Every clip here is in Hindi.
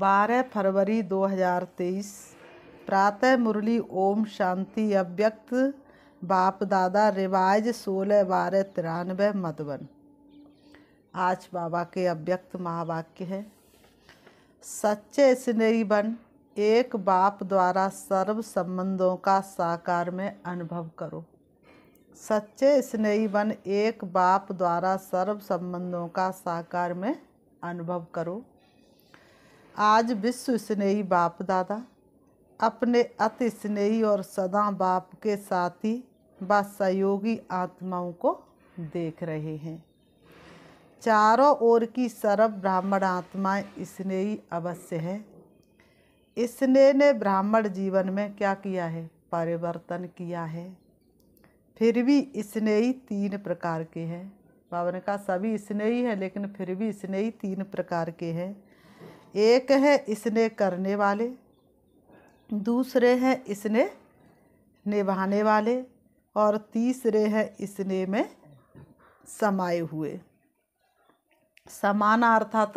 12 फरवरी 2023 प्रातः मुरली ओम शांति अव्यक्त बाप दादा रिवाज 16/12/93 मधुबन। आज बाबा के अव्यक्त महावाक्य है। सच्चे स्नेही बन एक बाप द्वारा सर्व संबंधों का साकार में अनुभव करो। सच्चे स्नेही बन एक बाप द्वारा सर्व संबंधों का साकार में अनुभव करो। आज विश्व स्नेही बाप दादा अपने अति स्नेही और सदा बाप के साथी व सहयोगी आत्माओं को देख रहे हैं। चारों ओर की सर्व ब्राह्मण आत्माएं स्नेही अवश्य है। स्नेह ने ब्राह्मण जीवन में क्या किया है? परिवर्तन किया है। फिर भी स्नेही 3 प्रकार के हैं। बाबा ने कहा सभी स्नेही हैं, लेकिन फिर भी स्नेही 3 प्रकार के हैं। एक है स्नेह करने वाले, दूसरे हैं स्नेह निभाने वाले, और तीसरे हैं स्नेह में समाये हुए। समान अर्थात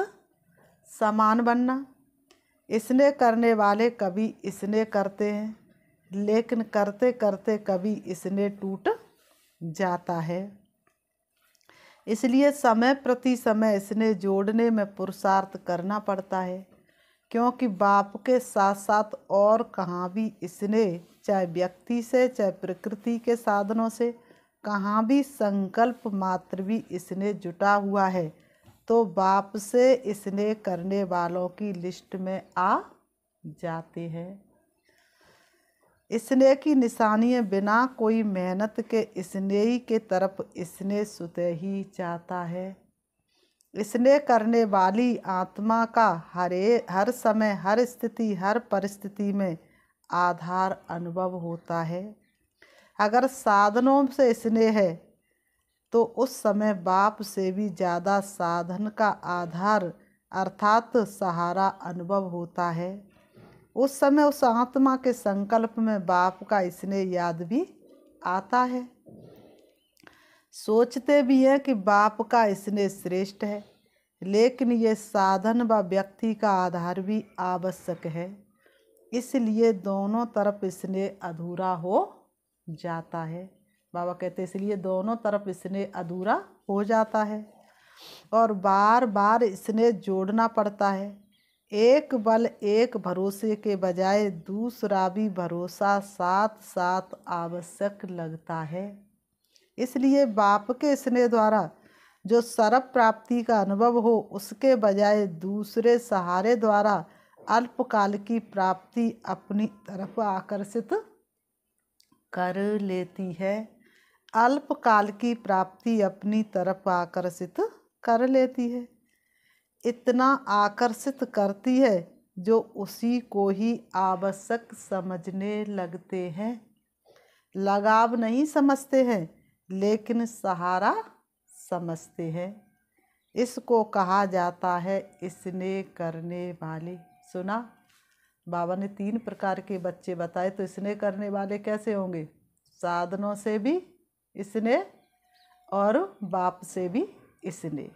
समान बनना। स्नेह करने वाले कभी स्नेह करते हैं, लेकिन करते करते कभी स्नेह टूट जाता है। इसलिए समय प्रति समय स्नेह जोड़ने में पुरुषार्थ करना पड़ता है, क्योंकि बाप के साथ साथ और कहाँ भी स्नेह, चाहे व्यक्ति से चाहे प्रकृति के साधनों से, कहाँ भी संकल्प मात्र भी स्नेह जुटा हुआ है तो बाप से स्नेह करने वालों की लिस्ट में आ जाते हैं। स्नेह की निशानियाँ बिना कोई मेहनत के स्नेही के तरफ स्नेह स्वतः ही चाहता है। स्नेह करने वाली आत्मा का हर समय, हर स्थिति, हर परिस्थिति में आधार अनुभव होता है। अगर साधनों से स्नेह है तो उस समय बाप से भी ज़्यादा साधन का आधार अर्थात सहारा अनुभव होता है। उस समय उस आत्मा के संकल्प में बाप का स्नेह याद भी आता है। सोचते भी हैं कि बाप का स्नेह श्रेष्ठ है, लेकिन ये साधन व व्यक्ति का आधार भी आवश्यक है। इसलिए दोनों तरफ स्नेह अधूरा हो जाता है। बाबा कहते हैं इसलिए दोनों तरफ स्नेह अधूरा हो जाता है और बार बार स्नेह जोड़ना पड़ता है। एक बल एक भरोसे के बजाय दूसरा भी भरोसा साथ साथ आवश्यक लगता है। इसलिए बाप के स्नेह द्वारा जो सर्व प्राप्ति का अनुभव हो, उसके बजाय दूसरे सहारे द्वारा अल्पकाल की प्राप्ति अपनी तरफ आकर्षित कर लेती है। अल्पकाल की प्राप्ति अपनी तरफ आकर्षित कर लेती है। इतना आकर्षित करती है जो उसी को ही आवश्यक समझने लगते हैं। लगाव नहीं समझते हैं, लेकिन सहारा समझते हैं। इसको कहा जाता है स्नेह करने वाले। सुना? बाबा ने 3 प्रकार के बच्चे बताए, तो स्नेह करने वाले कैसे होंगे? साधनों से भी स्नेह और बाप से भी स्नेह।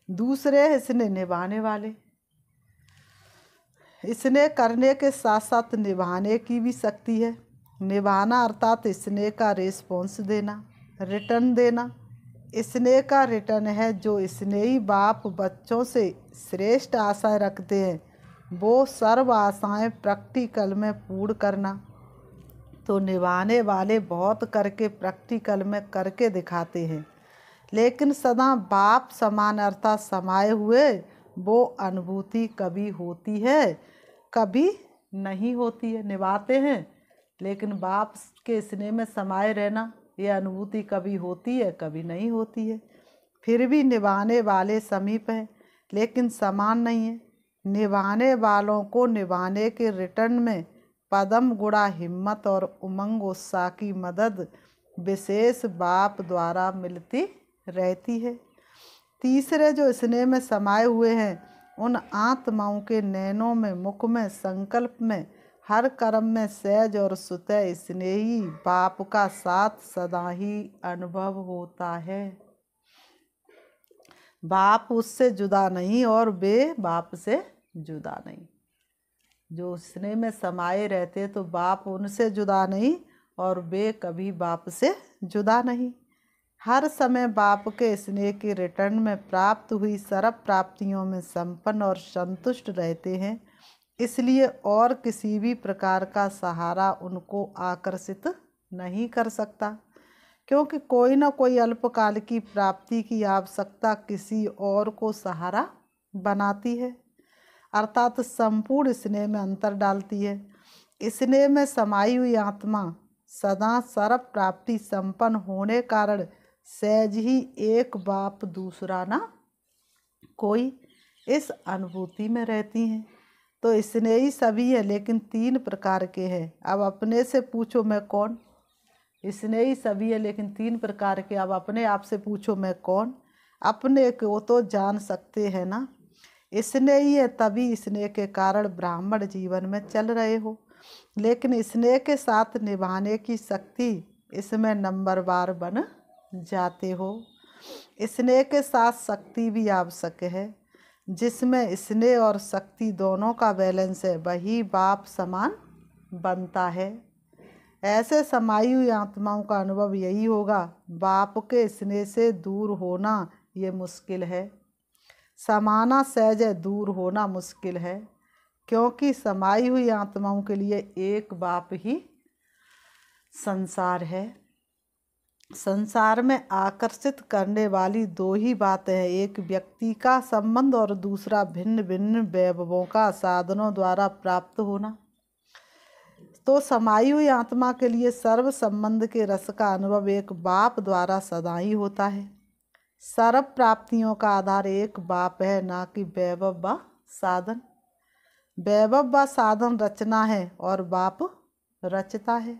दूसरे स्नेह निभाने वाले। स्नेह करने के साथ साथ निभाने की भी शक्ति है। निभाना अर्थात स्नेह का रिस्पॉन्स देना, रिटर्न देना। स्नेह का रिटर्न है जो स्नेही बाप बच्चों से श्रेष्ठ आशाएं रखते हैं, वो सर्व आशाएं प्रैक्टिकल में पूर्ण करना। तो निभाने वाले बहुत करके प्रैक्टिकल में करके दिखाते हैं, लेकिन सदा बाप समान अर्थात समाये हुए वो अनुभूति कभी होती है, कभी नहीं होती है। निभाते हैं, लेकिन बाप के स्नेह में समाये रहना, ये अनुभूति कभी होती है, कभी नहीं होती है। फिर भी निभाने वाले समीप हैं, लेकिन समान नहीं है। निभाने वालों को निभाने के रिटर्न में पदम गुणा हिम्मत और उमंग उत्साह की मदद विशेष बाप द्वारा मिलती रहती है। तीसरे जो स्नेह में समाये हुए हैं, उन आत्माओं के नैनों में, मुख में, संकल्प में, हर कर्म में सहज और स्वतः स्नेही बाप का साथ सदा ही अनुभव होता है। बाप उससे जुदा नहीं और वे बाप से जुदा नहीं। जो स्नेह में समाये रहते तो बाप उनसे जुदा नहीं और वे कभी बाप से जुदा नहीं। हर समय बाप के स्नेह के रिटर्न में प्राप्त हुई सर्व प्राप्तियों में संपन्न और संतुष्ट रहते हैं। इसलिए और किसी भी प्रकार का सहारा उनको आकर्षित नहीं कर सकता, क्योंकि कोई न कोई अल्पकाल की प्राप्ति की आवश्यकता किसी और को सहारा बनाती है, अर्थात संपूर्ण स्नेह में अंतर डालती है। स्नेह में समाई हुई आत्मा सदा सर्व प्राप्ति संपन्न होने कारण सहज ही एक बाप दूसरा ना कोई इस अनुभूति में रहती हैं। तो स्नेही सभी है, लेकिन 3 प्रकार के हैं। अब अपने से पूछो मैं कौन। स्नेही सभी है लेकिन 3 प्रकार के। अब अपने आप से पूछो मैं कौन। अपने को तो जान सकते हैं ना। स्नेही है तभी स्नेह के कारण ब्राह्मण जीवन में चल रहे हो, लेकिन स्नेह के साथ निभाने की शक्ति इसमें नंबरवार बन जाते हो। स्नेह के साथ शक्ति भी आवश्यक है। जिसमें स्नेह और शक्ति दोनों का बैलेंस है वही बाप समान बनता है। ऐसे समाई हुई आत्माओं का अनुभव यही होगा। बाप के स्नेह से दूर होना ये मुश्किल है। समाना सहज है, दूर होना मुश्किल है, क्योंकि समाई हुई आत्माओं के लिए एक बाप ही संसार है। संसार में आकर्षित करने वाली 2 ही बातें हैं, एक व्यक्ति का संबंध और दूसरा भिन्न भिन्न वैभवों का साधनों द्वारा प्राप्त होना। तो समाई हुई आत्मा के लिए सर्व संबंध के रस का अनुभव एक बाप द्वारा सदा ही होता है। सर्व प्राप्तियों का आधार एक बाप है, ना कि वैभव व साधन। वैभव व साधन रचना है और बाप रचता है।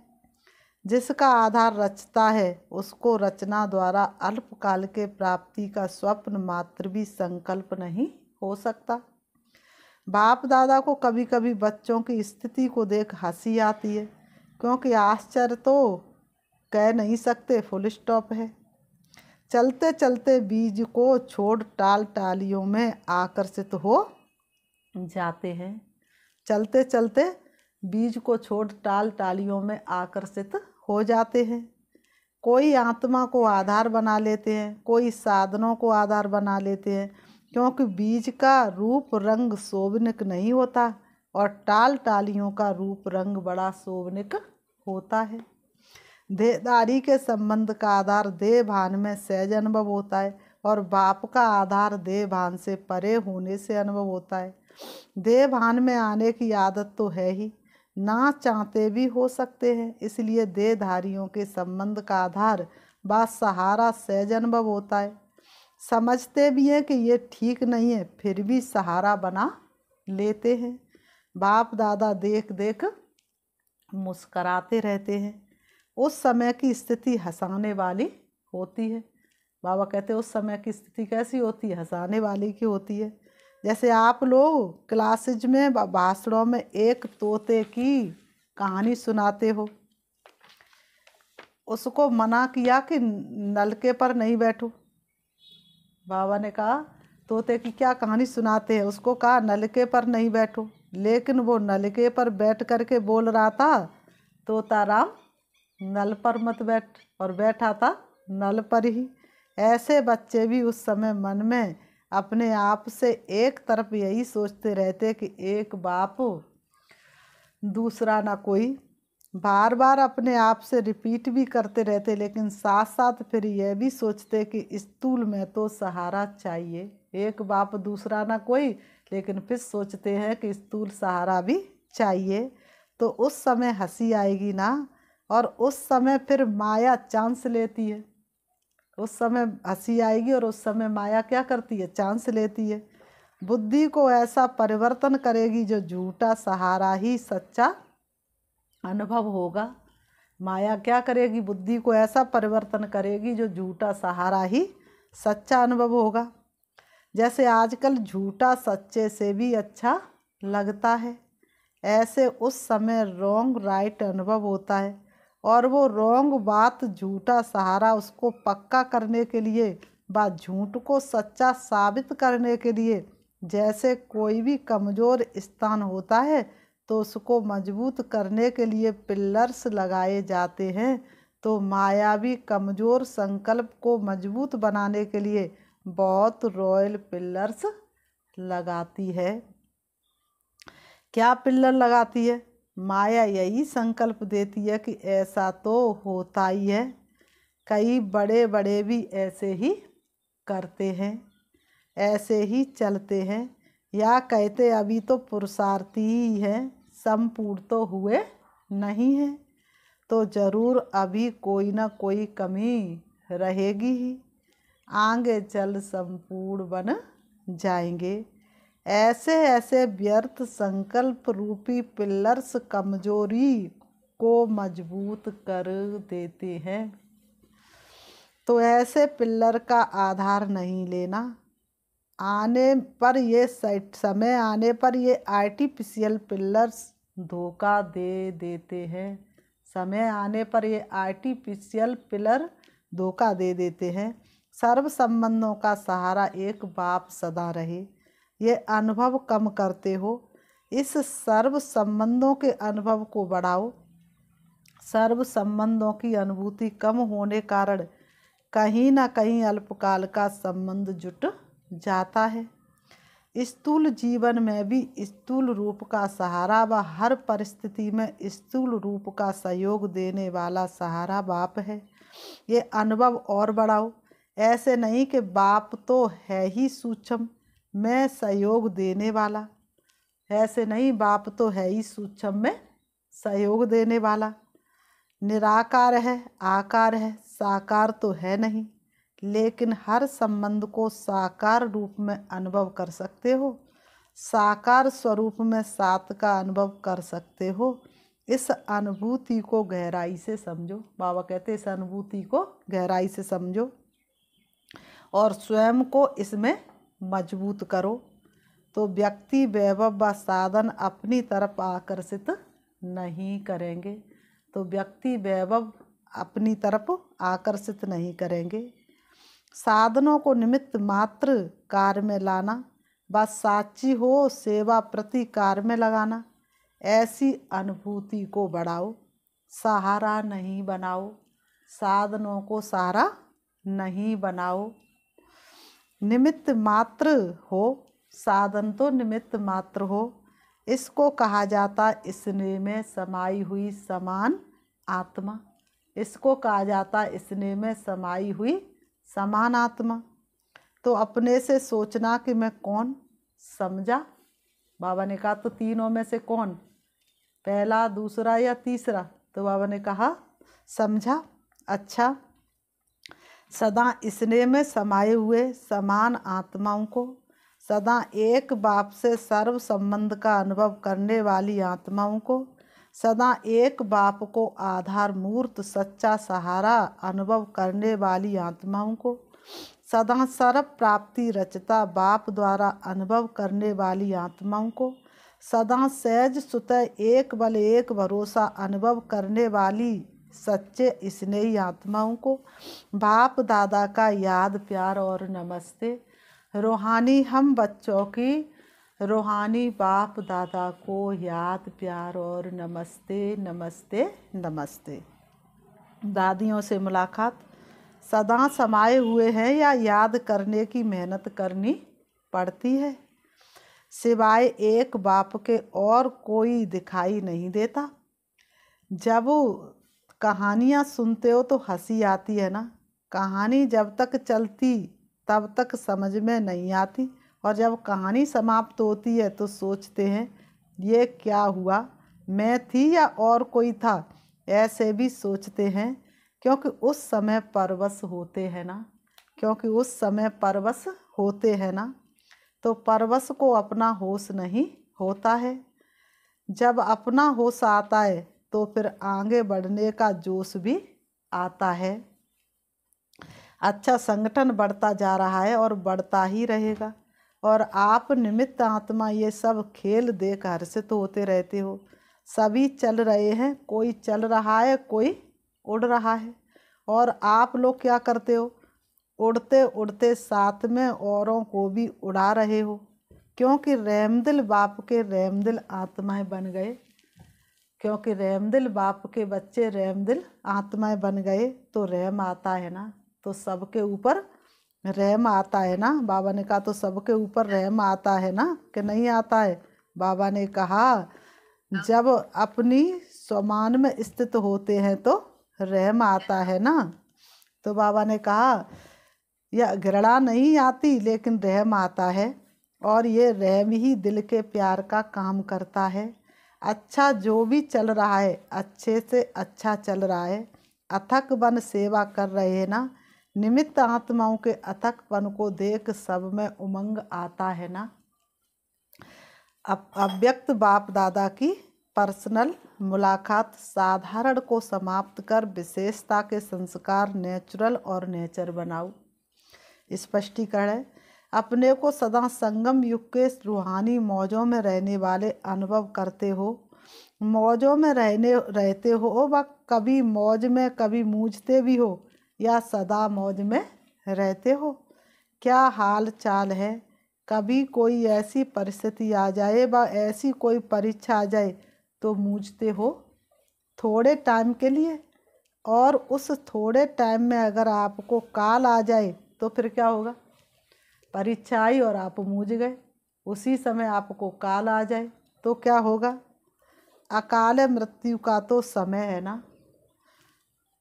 जिसका आधार रचता है उसको रचना द्वारा अल्पकाल के प्राप्ति का स्वप्न मात्र भी संकल्प नहीं हो सकता। बाप दादा को कभी कभी बच्चों की स्थिति को देख हंसी आती है, क्योंकि आश्चर्य तो कह नहीं सकते, फुल स्टॉप है। चलते चलते बीज को छोड़ टाल टालियों में आकर्षित हो जाते हैं। चलते चलते बीज को छोड़ टाल टालियों में आकर्षित हो जाते हैं। कोई आत्मा को आधार बना लेते हैं, कोई साधनों को आधार बना लेते हैं, क्योंकि बीज का रूप रंग शोभनिक नहीं होता और टाल टालियों का रूप रंग बड़ा शोभनिक होता है। देहधारी के संबंध का आधार देह भान में सहज अनुभव होता है और बाप का आधार देह भान से परे होने से अनुभव होता है। देह भान में आने की आदत तो है ही, ना चाहते भी हो सकते हैं। इसलिए देहधारियों के संबंध का आधार व सहारा सहज अनुभव होता है। समझते भी हैं कि ये ठीक नहीं है, फिर भी सहारा बना लेते हैं। बाप दादा देख देख मुस्कराते रहते हैं। उस समय की स्थिति हंसाने वाली होती है। बाबा कहते हैं उस समय की स्थिति कैसी होती है, हंसाने वाली की होती है। जैसे आप लोग क्लासेज में भाषणों में एक तोते की कहानी सुनाते हो, उसको मना किया कि नलके पर नहीं बैठो। बाबा ने कहा तोते की क्या कहानी सुनाते हैं, उसको कहा नलके पर नहीं बैठो, लेकिन वो नलके पर बैठ करके बोल रहा था तोता राम नल पर मत बैठ, और बैठा था नल पर ही। ऐसे बच्चे भी उस समय मन में अपने आप से एक तरफ यही सोचते रहते कि एक बाप दूसरा ना कोई, बार बार अपने आप से रिपीट भी करते रहते, लेकिन साथ साथ फिर यह भी सोचते कि स्थूल में तो सहारा चाहिए, एक बाप दूसरा ना कोई, लेकिन फिर सोचते हैं कि स्थूल सहारा भी चाहिए। तो उस समय हंसी आएगी ना, और उस समय फिर माया चांस लेती है। उस समय हंसी आएगी और उस समय माया क्या करती है, चांस लेती है। बुद्धि को ऐसा परिवर्तन करेगी जो झूठा सहारा ही सच्चा अनुभव होगा। माया क्या करेगी, बुद्धि को ऐसा परिवर्तन करेगी जो झूठा सहारा ही सच्चा अनुभव होगा। जैसे आजकल झूठा सच्चे से भी अच्छा लगता है, ऐसे उस समय रॉन्ग राइट अनुभव होता है, और वो रॉन्ग बात झूठा सहारा उसको पक्का करने के लिए, बात झूठ को सच्चा साबित करने के लिए जैसे कोई भी कमज़ोर स्थान होता है तो उसको मजबूत करने के लिए पिलर्स लगाए जाते हैं, तो माया भी कमज़ोर संकल्प को मजबूत बनाने के लिए बहुत रॉयल पिलर्स लगाती है। क्या पिलर लगाती है? माया यही संकल्प देती है कि ऐसा तो होता ही है, कई बड़े बड़े भी ऐसे ही करते हैं, ऐसे ही चलते हैं, या कहते अभी तो पुरुषार्थी ही हैं, संपूर्ण तो हुए नहीं हैं, तो ज़रूर अभी कोई ना कोई कमी रहेगी ही, आगे चल संपूर्ण बन जाएंगे। ऐसे ऐसे व्यर्थ संकल्प रूपी पिलर्स कमजोरी को मजबूत कर देते हैं। तो ऐसे पिलर का आधार नहीं लेना। समय आने पर ये आर्टिफिशियल पिलर्स धोखा दे देते हैं। समय आने पर ये आर्टिफिशियल पिलर धोखा दे देते हैं। सर्व संबंधों का सहारा एक बाप सदा रहे, ये अनुभव कम करते हो। इस सर्व संबंधों के अनुभव को बढ़ाओ। सर्व संबंधों की अनुभूति कम होने कारण कहीं ना कहीं अल्पकाल का संबंध जुट जाता है। स्थूल जीवन में भी स्थूल रूप का सहारा व हर परिस्थिति में स्थूल रूप का सहयोग देने वाला सहारा बाप है, ये अनुभव और बढ़ाओ। ऐसे नहीं कि बाप तो है ही सूक्ष्म में सहयोग देने वाला, ऐसे नहीं, बाप तो है ही सूक्ष्म में सहयोग देने वाला, निराकार है, आकार है, साकार तो है नहीं, लेकिन हर संबंध को साकार रूप में अनुभव कर सकते हो, साकार स्वरूप में सात का अनुभव कर सकते हो। इस अनुभूति को गहराई से समझो। बाबा कहते इस अनुभूति को गहराई से समझो और स्वयं को इसमें मजबूत करो, तो व्यक्ति वैभव व साधन अपनी तरफ आकर्षित नहीं करेंगे, तो व्यक्ति वैभव अपनी तरफ आकर्षित नहीं करेंगे। साधनों को निमित्त मात्र कार्य में लाना, बस साची हो सेवा प्रति कार्य में लगाना, ऐसी अनुभूति को बढ़ाओ। सहारा नहीं बनाओ, साधनों को सहारा नहीं बनाओ। निमित्त मात्र हो, साधन तो निमित्त मात्र हो, इसको कहा जाता स्नेह में समाई हुई समान आत्मा, इसको कहा जाता स्नेह में समाई हुई समान आत्मा। तो अपने से सोचना कि मैं कौन, समझा? बाबा ने कहा तो तीनों में से कौन, पहला, दूसरा या तीसरा? तो बाबा ने कहा समझा। अच्छा, सदा स्नेह में समाये हुए समान आत्माओं को, सदा एक बाप से सर्व संबंध का अनुभव करने वाली आत्माओं को, सदा एक बाप को आधार मूर्त सच्चा सहारा अनुभव करने वाली आत्माओं को, सदा सर्व प्राप्ति रचता बाप द्वारा अनुभव करने वाली आत्माओं को, सदा सहज सुतः एक बल एक भरोसा अनुभव करने वाली सच्चे स्नेही आत्माओं को बाप दादा का याद प्यार और नमस्ते। रूहानी हम बच्चों की रूहानी बाप दादा को याद प्यार और नमस्ते नमस्ते नमस्ते। दादियों से मुलाकात सदा समाये हुए हैं या याद करने की मेहनत करनी पड़ती है? सिवाय एक बाप के और कोई दिखाई नहीं देता। जब कहानियाँ सुनते हो तो हंसी आती है ना, कहानी जब तक चलती तब तक समझ में नहीं आती, और जब कहानी समाप्त होती है तो सोचते हैं ये क्या हुआ, मैं थी या और कोई था, ऐसे भी सोचते हैं, क्योंकि उस समय परवश होते हैं ना, क्योंकि उस समय परवश होते हैं ना, तो परवश को अपना होश नहीं होता है। जब अपना होश आता है तो फिर आगे बढ़ने का जोश भी आता है। अच्छा, संगठन बढ़ता जा रहा है और बढ़ता ही रहेगा, और आप निमित्त आत्मा ये सब खेल देख हर्षित होते रहते हो। सभी चल रहे हैं, कोई चल रहा है, कोई उड़ रहा है, और आप लोग क्या करते हो? उड़ते उड़ते साथ में औरों को भी उड़ा रहे हो, क्योंकि रहमदिल बाप के रहमदिल आत्माएं बन गए, क्योंकि रहमदिल बाप के बच्चे रहमदिल आत्माएं बन गए तो रहम आता है ना, तो सबके ऊपर रहम आता है ना। बाबा ने कहा तो सबके ऊपर रहम आता है ना कि नहीं आता है। बाबा ने कहा जब अपनी स्वमान में स्थित होते हैं तो रहम आता है ना। तो बाबा ने कहा यह घृणा नहीं आती लेकिन रहम आता है, और ये रहम ही दिल के प्यार का काम करता है। अच्छा जो भी चल रहा है अच्छे से अच्छा चल रहा है, अथक बन सेवा कर रहे हैं ना, निमित्त आत्माओं के अथकपन को देख सब में उमंग आता है ना। अव्यक्त बाप दादा की पर्सनल मुलाकात साधारण को समाप्त कर विशेषता के संस्कार नेचुरल और नेचर बनाओ। स्पष्टीकरण है, अपने को सदा संगम युग के रूहानी मौजों में रहने वाले अनुभव करते हो, मौजों में रहते हो व कभी मौज में कभी मूझते भी हो, या सदा मौज में रहते हो। क्या हाल चाल है, कभी कोई ऐसी परिस्थिति आ जाए व ऐसी कोई परीक्षा आ जाए तो मूझते हो थोड़े टाइम के लिए, और उस थोड़े टाइम में अगर आपको काल आ जाए तो फिर क्या होगा। परीक्षा आई और आप मूझ गए, उसी समय आपको काल आ जाए तो क्या होगा। अकाल मृत्यु का तो समय है ना,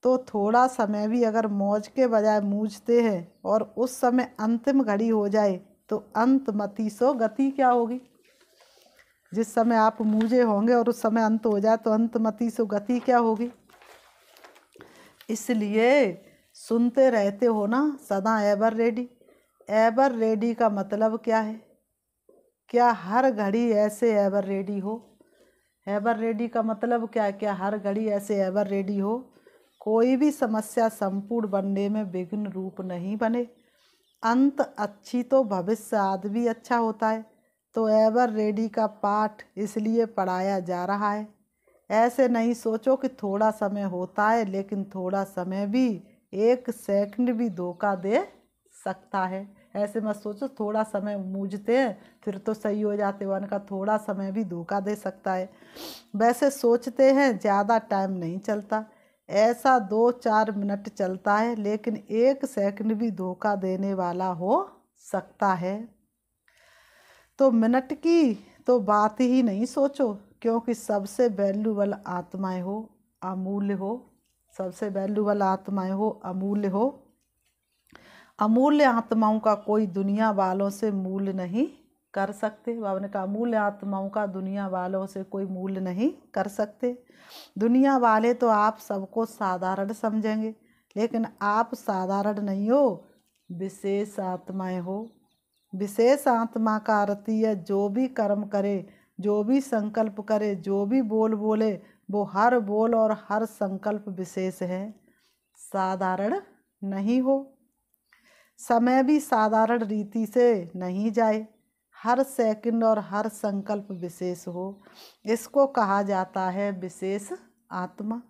तो थोड़ा समय भी अगर मौज के बजाय मूझते हैं और उस समय अंतिम घड़ी हो जाए तो अंतमति सो गति क्या होगी। जिस समय आप मूझे होंगे और उस समय अंत हो जाए तो अंतमति सो गति क्या होगी। इसलिए सुनते रहते हो ना सदा एवर रेडी। एवर रेडी का मतलब क्या है, क्या हर घड़ी ऐसे एवर रेडी हो। एवर रेडी का मतलब क्या है, क्या हर घड़ी ऐसे एवर रेडी हो। कोई भी समस्या संपूर्ण बनने में विघ्न रूप नहीं बने। अंत अच्छी तो भविष्य आदि भी अच्छा होता है, तो एवर रेडी का पाठ इसलिए पढ़ाया जा रहा है। ऐसे नहीं सोचो कि थोड़ा समय होता है, लेकिन थोड़ा समय भी एक सेकंड भी धोखा दे सकता है। ऐसे मत सोचो थोड़ा समय मूझते हैं फिर तो सही हो जाते हो, उनका थोड़ा समय भी धोखा दे सकता है। वैसे सोचते हैं ज़्यादा टाइम नहीं चलता, ऐसा 2-4 मिनट चलता है, लेकिन एक सेकंड भी धोखा देने वाला हो सकता है। तो मिनट की तो बात ही नहीं सोचो, क्योंकि सबसे वैल्यूबल आत्माएं हो, अमूल्य हो। सबसे वैल्यूबल आत्माएं हो, अमूल्य हो। अमूल्य आत्माओं का कोई दुनिया वालों से मूल्य नहीं कर सकते। बाबा ने कहा अमूल्य आत्माओं का दुनिया वालों से कोई मूल्य नहीं कर सकते। दुनिया वाले तो आप सबको साधारण समझेंगे, लेकिन आप साधारण नहीं हो, विशेष आत्माएं हो। विशेष आत्मा का अर्थ है जो भी कर्म करे, जो भी संकल्प करे, जो भी बोल बोले, वो हर बोल और हर संकल्प विशेष है, साधारण नहीं हो। समय भी साधारण रीति से नहीं जाए, हर सेकंड और हर संकल्प विशेष हो। इसको कहा जाता है विशेष आत्मा।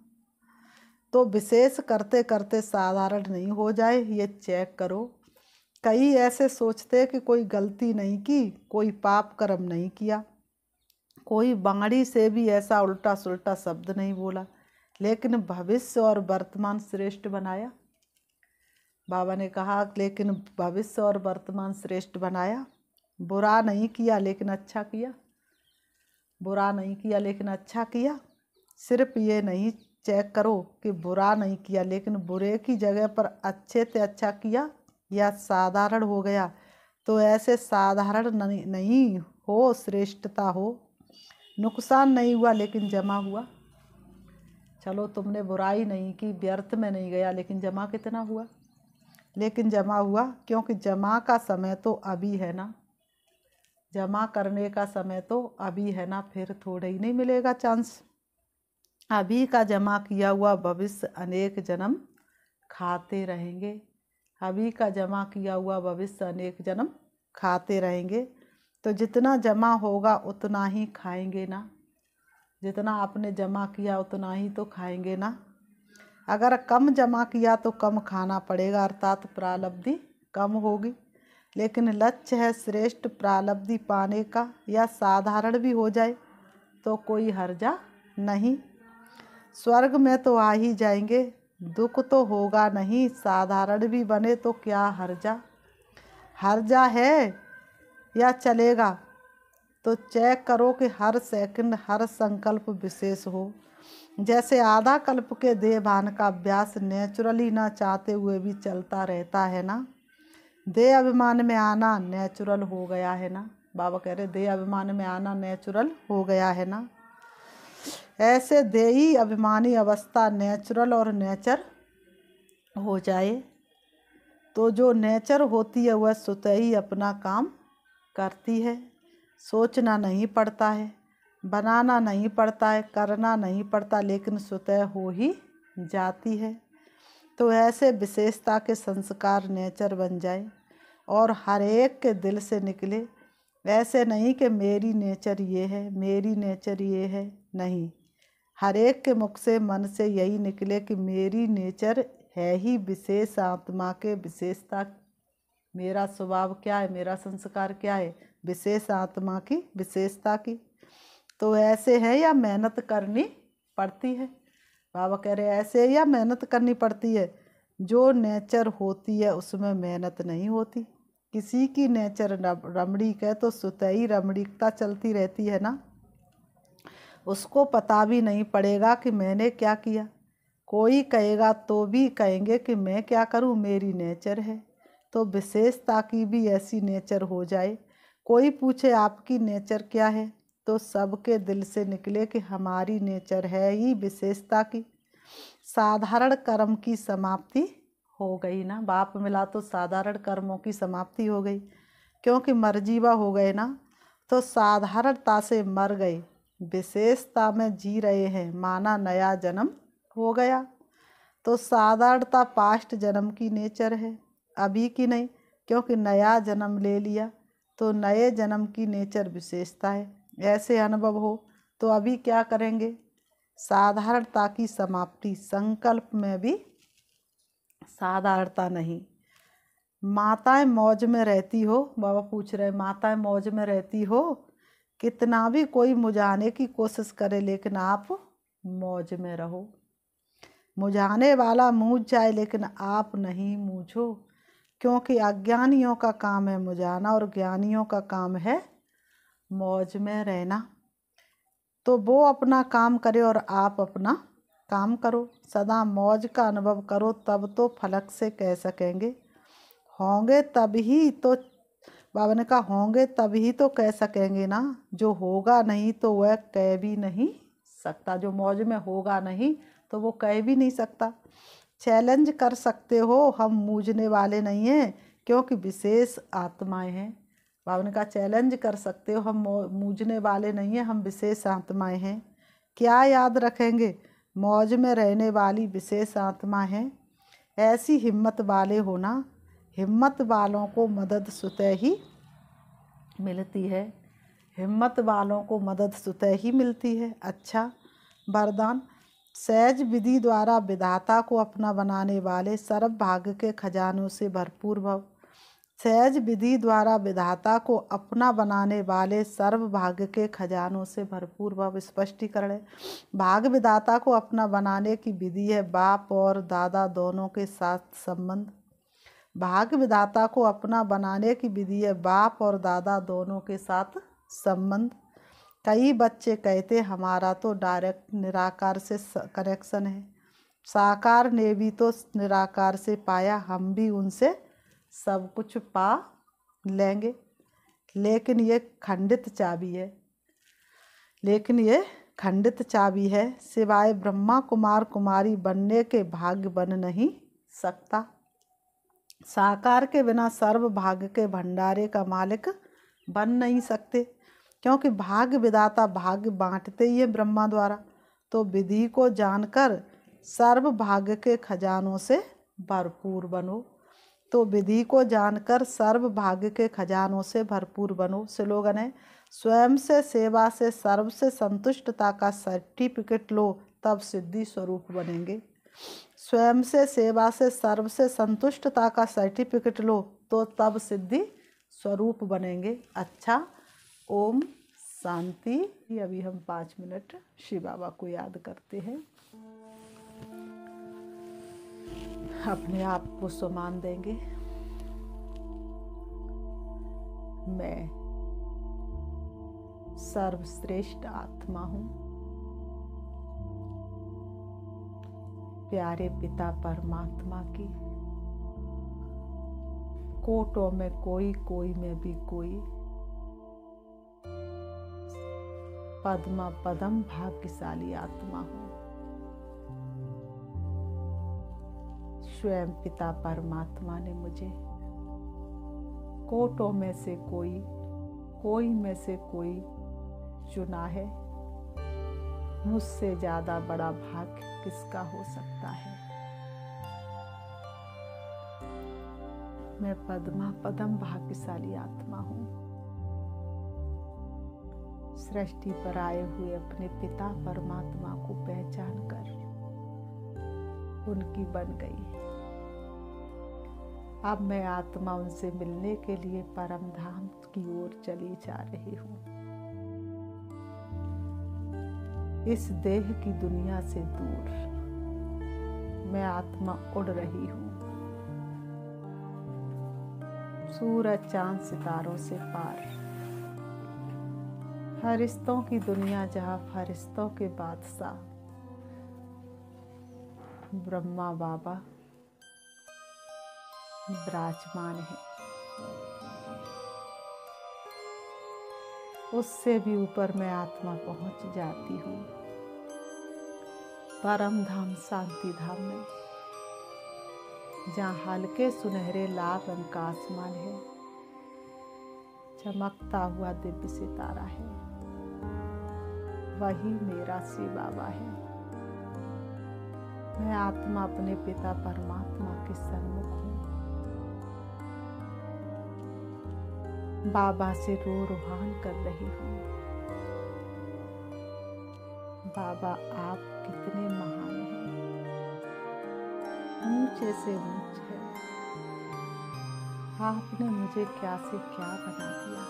तो विशेष करते करते साधारण नहीं हो जाए, ये चेक करो। कई ऐसे सोचते कि कोई गलती नहीं की, कोई पाप कर्म नहीं किया, कोई बाणी से भी ऐसा उल्टा सुल्टा शब्द नहीं बोला, लेकिन भविष्य और वर्तमान श्रेष्ठ बनाया। बाबा ने कहा लेकिन भविष्य और वर्तमान श्रेष्ठ बनाया। बुरा नहीं किया लेकिन अच्छा किया, बुरा नहीं किया लेकिन अच्छा किया। सिर्फ ये नहीं चेक करो कि बुरा नहीं किया, लेकिन बुरे की जगह पर अच्छे से अच्छा किया या साधारण हो गया। तो ऐसे साधारण नहीं हो, श्रेष्ठता हो। नुकसान नहीं हुआ लेकिन जमा हुआ। चलो तुमने बुराई नहीं की, व्यर्थ में नहीं गया, लेकिन जमा कितना हुआ। लेकिन जमा हुआ, क्योंकि जमा का समय तो अभी है ना, जमा करने का समय तो अभी है ना, फिर थोड़ा ही नहीं मिलेगा चांस। अभी का जमा किया हुआ भविष्य अनेक जन्म खाते रहेंगे। अभी का जमा किया हुआ भविष्य अनेक जन्म खाते रहेंगे। तो जितना जमा होगा उतना ही खाएंगे ना, जितना आपने जमा किया उतना ही तो खाएंगे ना। अगर कम जमा किया तो कम खाना पड़ेगा, अर्थात प्रारब्धि कम होगी। लेकिन लक्ष्य है श्रेष्ठ प्रालब्धि पाने का या साधारण भी हो जाए तो कोई हर्जा नहीं। स्वर्ग में तो आ ही जाएंगे, दुख तो होगा नहीं, साधारण भी बने तो क्या हर्जा। हर्जा है या चलेगा तो चेक करो कि हर सेकंड हर संकल्प विशेष हो। जैसे आधा कल्प के देह भान का अभ्यास नेचुरली ना चाहते हुए भी चलता रहता है ना। देह अभिमान में आना नेचुरल हो गया है ना। बाबा कह रहे देह अभिमान में आना नेचुरल हो गया है ना। ऐसे देही अभिमानी अवस्था नेचुरल और नेचर हो जाए तो जो नेचर होती है वह स्वतः ही अपना काम करती है। सोचना नहीं पड़ता है, बनाना नहीं पड़ता है, करना नहीं पड़ता, लेकिन स्वतः हो ही जाती है। तो ऐसे विशेषता के संस्कार नेचर बन जाए और हर एक के दिल से निकले। ऐसे नहीं कि मेरी नेचर ये है, मेरी नेचर ये है, नहीं। हर एक के मुख से मन से यही निकले कि मेरी नेचर है ही विशेष आत्मा के विशेषता। मेरा स्वभाव क्या है, मेरा संस्कार क्या है, विशेष आत्मा की विशेषता की। तो ऐसे है या मेहनत करनी पड़ती है। बाबा कह रहे ऐसे या मेहनत करनी पड़ती है। जो नेचर होती है उसमें मेहनत नहीं होती। किसी की नेचर रमणीक है तो स्वतः ही रमणीकता चलती रहती है ना। उसको पता भी नहीं पड़ेगा कि मैंने क्या किया। कोई कहेगा तो भी कहेंगे कि मैं क्या करूं, मेरी नेचर है। तो विशेषता की भी ऐसी नेचर हो जाए। कोई पूछे आपकी नेचर क्या है तो सबके दिल से निकले कि हमारी नेचर है ही विशेषता की। साधारण कर्म की समाप्ति हो गई ना। बाप मिला तो साधारण कर्मों की समाप्ति हो गई, क्योंकि मरजीवा हो गए ना। तो साधारणता से मर गए, विशेषता में जी रहे हैं, माना नया जन्म हो गया। तो साधारणता पास्ट जन्म की नेचर है, अभी की नहीं, क्योंकि नया जन्म ले लिया तो नए जन्म की नेचर विशेषता है। ऐसे अनुभव हो तो अभी क्या करेंगे, साधारणता की समाप्ति। संकल्प में भी साधारणता नहीं। माताएं मौज में रहती हो, बाबा पूछ रहे माताएं मौज में रहती हो, कितना भी कोई मुझाने की कोशिश करे लेकिन आप मौज में रहो। मुझाने वाला मूझ जाए लेकिन आप नहीं मूझो, क्योंकि अज्ञानियों का काम है मुझाना और ज्ञानियों का काम है मौज में रहना। तो वो अपना काम करे और आप अपना काम करो। सदा मौज का अनुभव करो, तब तो फलक से कह सकेंगे। होंगे तभी तो, बाबा ने कहा होंगे तभी तो कह सकेंगे ना। जो होगा नहीं तो वह कह भी नहीं सकता। जो मौज में होगा नहीं तो वो कह भी नहीं सकता। चैलेंज कर सकते हो, हम मूझने वाले नहीं हैं, क्योंकि विशेष आत्माएं हैं। बाबा ने कहा चैलेंज कर सकते हो, हम मूझने वाले नहीं हैं, हम विशेष आत्माएं हैं। क्या याद रखेंगे, मौज में रहने वाली विशेष आत्मा है। ऐसी हिम्मत वाले होना। हिम्मत वालों को मदद स्वतः ही मिलती है। हिम्मत वालों को मदद स्वतः ही मिलती है। अच्छा वरदान, सहज विधि द्वारा विधाता को अपना बनाने वाले सर्व भाग्य के खजानों से भरपूर भव। सहज विधि द्वारा विधाता को अपना बनाने वाले सर्व भाग्य के खजानों से भरपूर भव। स्पष्टीकरण है, भाग विधाता को अपना बनाने की विधि है बाप और दादा दोनों के साथ संबंध। भाग विधाता को अपना बनाने की विधि है बाप और दादा दोनों के साथ संबंध। कई बच्चे कहते हमारा तो डायरेक्ट निराकार से कनेक्शन है, साकार ने भी तो निराकार से पाया, हम भी उनसे सब कुछ पा लेंगे। लेकिन ये खंडित चाबी है, सिवाय ब्रह्मा कुमार कुमारी बनने के भाग्य बन नहीं सकता। साकार के बिना सर्व भाग्य के भंडारे का मालिक बन नहीं सकते, क्योंकि भाग्य विधाता भाग्य बांटते ही है ब्रह्मा द्वारा। तो विधि को जानकर सर्व भाग्य के खजानों से भरपूर बनो। तो विधि को जानकर सर्व भाग्य के खजानों से भरपूर बनो। स्लोगन है, स्वयं से सेवा से सर्व से संतुष्टता का सर्टिफिकेट लो, तब सिद्धि स्वरूप बनेंगे। स्वयं से सेवा से सर्व से संतुष्टता का सर्टिफिकेट लो तो तब सिद्धि स्वरूप बनेंगे। अच्छा, ओम शांति। अभी हम 5 मिनट शिव बाबा को याद करते हैं। अपने आप को सम्मान देंगे। मैं सर्वश्रेष्ठ आत्मा हूँ। प्यारे पिता परमात्मा की कोटों में कोई, कोई में भी कोई, पद्मा पदम भाग्यशाली आत्मा हूँ। स्वयं पिता परमात्मा ने मुझे कोटों में से कोई, कोई में से कोई चुना है। मुझसे ज्यादा बड़ा भाग्य किसका हो सकता है। मैं पद्मा पदम भाग्यशाली आत्मा हूँ। सृष्टि पर आए हुए अपने पिता परमात्मा को पहचान कर उनकी बन गई। अब मैं आत्मा उनसे मिलने के लिए परम धाम की ओर चली जा रही हूँ। इस देह की दुनिया से दूर मैं आत्मा उड़ रही हूँ। सूरज चांद सितारों से पार, फरिश्तों की दुनिया जहाँ फरिश्तों के बादशाह ब्रह्मा बाबा विराजमान है, उससे भी ऊपर मैं आत्मा पहुंच जाती हूँ। परम धाम शांति धाम में, जहाँ हल्के सुनहरे लाल रंग का आसमान है, चमकता हुआ दिव्य सितारा है, वही मेरा शिव बाबा है। मैं आत्मा अपने पिता परमात्मा के सन्मुख हूँ। बाबा से रोहान कर रही हूँ। बाबा, आप कितने महान हैं, ऊंचे से ऊंचे हैं। आपने मुझे क्या से क्या बना दिया।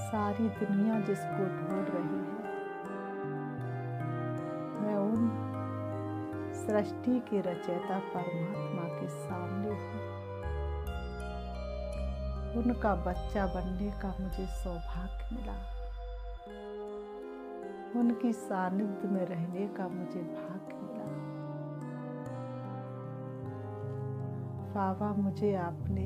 सारी दुनिया जिसको ढूंढ रही है, मैं उन सृष्टि के रचयिता परमात्मा के सामने हूँ। उनका बच्चा बनने का मुझे सौभाग्य मिला। उनकी सानिध्य में रहने का मुझे भाग्य मिला। बाबा, मुझे आपने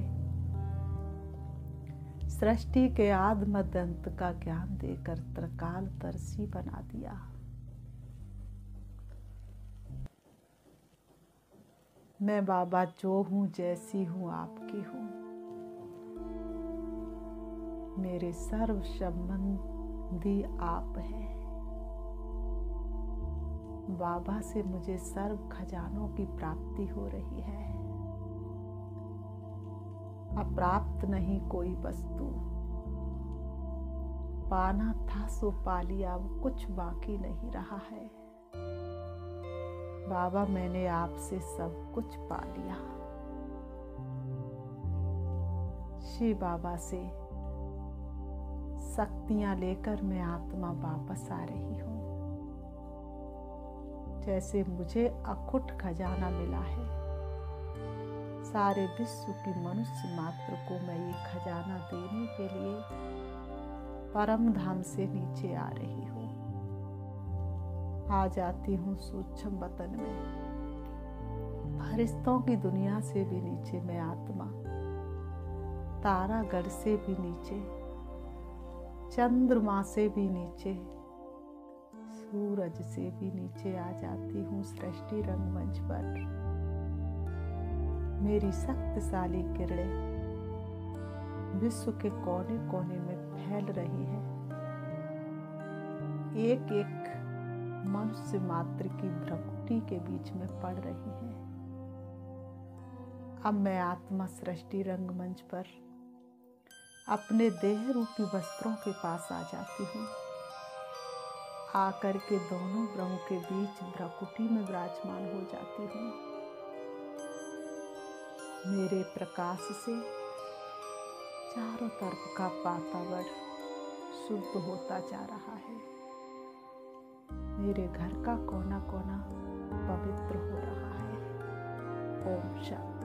सृष्टि के आदि मध्य अंत का ज्ञान देकर त्रिकालदर्शी बना दिया। मैं बाबा जो हूँ, जैसी हूँ, आपकी हूँ। मेरे सर्व संबंधी आप हैं। बाबा से मुझे सर्व खजानों की प्राप्ति हो रही है। अप्राप्त नहीं कोई वस्तु, पाना था सो पा लिया, अब कुछ बाकी नहीं रहा है। बाबा, मैंने आपसे सब कुछ पा लिया। शिव बाबा से शक्तियां लेकर मैं आत्मा वापस आ रही हूँ। जैसे मुझे अखुट खजाना मिला है, सारे विश्व की मनुष्य मात्र को मैं ये खजाना देने के लिए परम धाम से नीचे आ रही हूँ। आ जाती हूँ सूक्ष्म वतन में, फरिश्तों की दुनिया से भी नीचे मैं आत्मा, तारागढ़ से भी नीचे, चंद्रमा से भी नीचे, सूरज से भी नीचे आ जाती हूँ सृष्टि रंगमंच पर। मेरी शक्तिशाली किरणें विश्व के कोने कोने में फैल रही है। एक एक मनुष्य मात्र की भ्रकुटी के बीच में पड़ रही है। अब मैं आत्मा सृष्टि रंगमंच पर अपने देह रूपी वस्त्रों के पास आ जाती हूँ। आकर के दोनों भ्रमों के बीच भ्रकुटी में विराजमान हो जाती हूँ। मेरे प्रकाश से चारों तरफ का वातावरण शुद्ध होता जा रहा है। मेरे घर का कोना कोना पवित्र हो रहा है। ओम शांति।